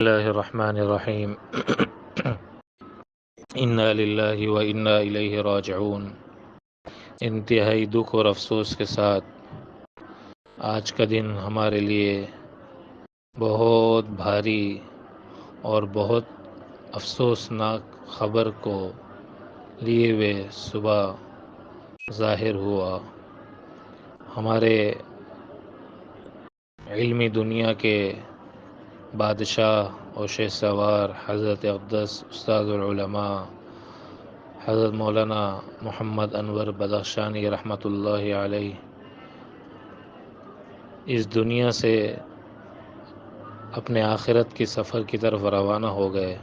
اللہ الرحمن الرحیم انا للہ و انا الیہ راجعون۔ انتہائی دکھ اور افسوس کے ساتھ آج کا دن ہمارے لیے بہت بھاری اور بہت افسوسناک خبر کو لیے ہوئے صبح ظاہر ہوا۔ ہمارے علمی دنیا کے بادشاہ اور شہ سوار حضرت اقدس استاد العلماء حضرت مولانا محمد انور بدخشانی رحمۃ اللہ علیہ اس دنیا سے اپنے آخرت کی سفر کی طرف روانہ ہو گئے۔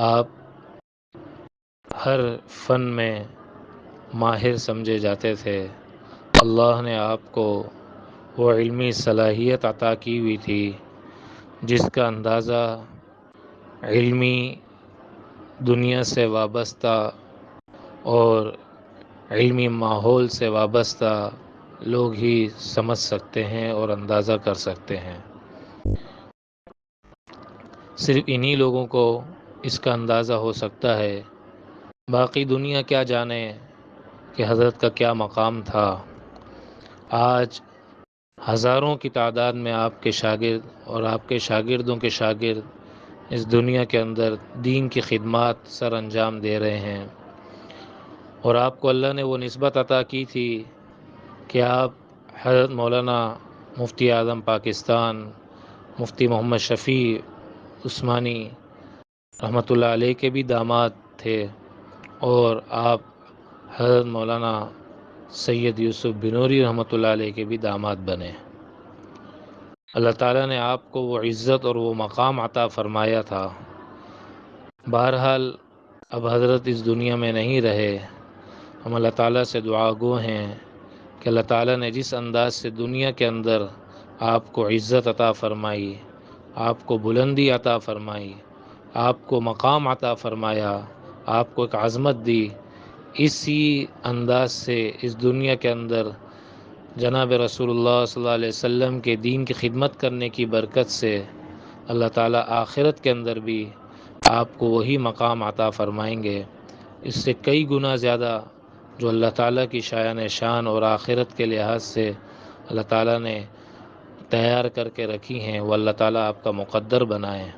آپ ہر فن میں ماہر سمجھے جاتے تھے۔ اللہ نے آپ کو وہ علمی صلاحیت عطا کی ہوئی تھی جس کا اندازہ علمی دنیا سے وابستہ اور علمی ماحول سے وابستہ لوگ ہی سمجھ سکتے ہیں اور اندازہ کر سکتے ہیں۔ صرف انہی لوگوں کو اس کا اندازہ ہو سکتا ہے، باقی دنیا کیا جانے کہ حضرت کا کیا مقام تھا۔ آج ہزاروں کی تعداد میں آپ کے شاگرد اور آپ کے شاگردوں کے شاگرد اس دنیا کے اندر دین کی خدمات سر انجام دے رہے ہیں، اور آپ کو اللہ نے وہ نسبت عطا کی تھی کہ آپ حضرت مولانا مفتی اعظم پاکستان مفتی محمد شفیع عثمانی رحمۃ اللہ علیہ کے بھی داماد تھے، اور آپ حضرت مولانا سید یوسف بنوری رحمۃ اللہ علیہ کے بھی داماد بنے۔ اللہ تعالیٰ نے آپ کو وہ عزت اور وہ مقام عطا فرمایا تھا۔ بہرحال اب حضرت اس دنیا میں نہیں رہے۔ ہم اللہ تعالیٰ سے دعا گو ہیں کہ اللہ تعالیٰ نے جس انداز سے دنیا کے اندر آپ کو عزت عطا فرمائی، آپ کو بلندی عطا فرمائی، آپ کو مقام عطا فرمایا، آپ کو ایک عظمت دی، اسی انداز سے اس دنیا کے اندر جناب رسول اللہ صلی اللہ علیہ وسلم کے دین کی خدمت کرنے کی برکت سے اللہ تعالیٰ آخرت کے اندر بھی آپ کو وہی مقام عطا فرمائیں گے، اس سے کئی گنا زیادہ جو اللہ تعالیٰ کی شایان شان اور آخرت کے لحاظ سے اللہ تعالیٰ نے تیار کر کے رکھی ہیں، وہ اللہ تعالیٰ آپ کا مقدر بنائیں۔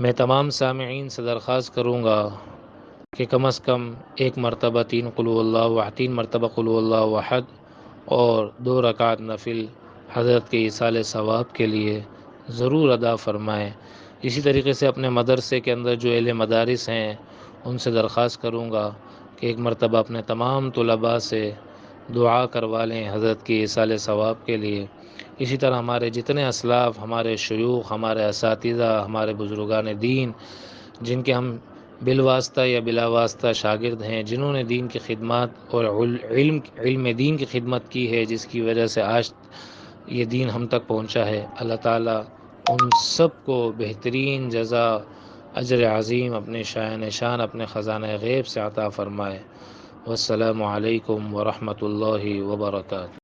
میں تمام سامعین سے درخواست کروں گا کہ کم از کم ایک مرتبہ 3 قل هو اللہ احد، 3 مرتبہ قل هو اللہ احد اور 2 رکعت نفل حضرت کے ایصال ثواب کے لیے ضرور ادا فرمائیں۔ اسی طریقے سے اپنے مدرسے کے اندر جو اہل مدارس ہیں ان سے درخواست کروں گا کہ ایک مرتبہ اپنے تمام طلباء سے دعا کروا لیں حضرت کی ایصال ثواب کے لیے۔ اسی طرح ہمارے جتنے اسلاف، ہمارے شیوخ، ہمارے اساتذہ، ہمارے بزرگان دین جن کے ہم بالواسطہ یا بلا واسطہ شاگرد ہیں، جنہوں نے دین کی خدمات اور علم دین کی خدمت کی ہے، جس کی وجہ سے آج یہ دین ہم تک پہنچا ہے، اللہ تعالیٰ ان سب کو بہترین جزا اجر عظیم اپنے شایان شان اپنے خزانہ غیب سے عطا فرمائے۔ والسلام علیکم ورحمۃ اللہ وبرکاتہ۔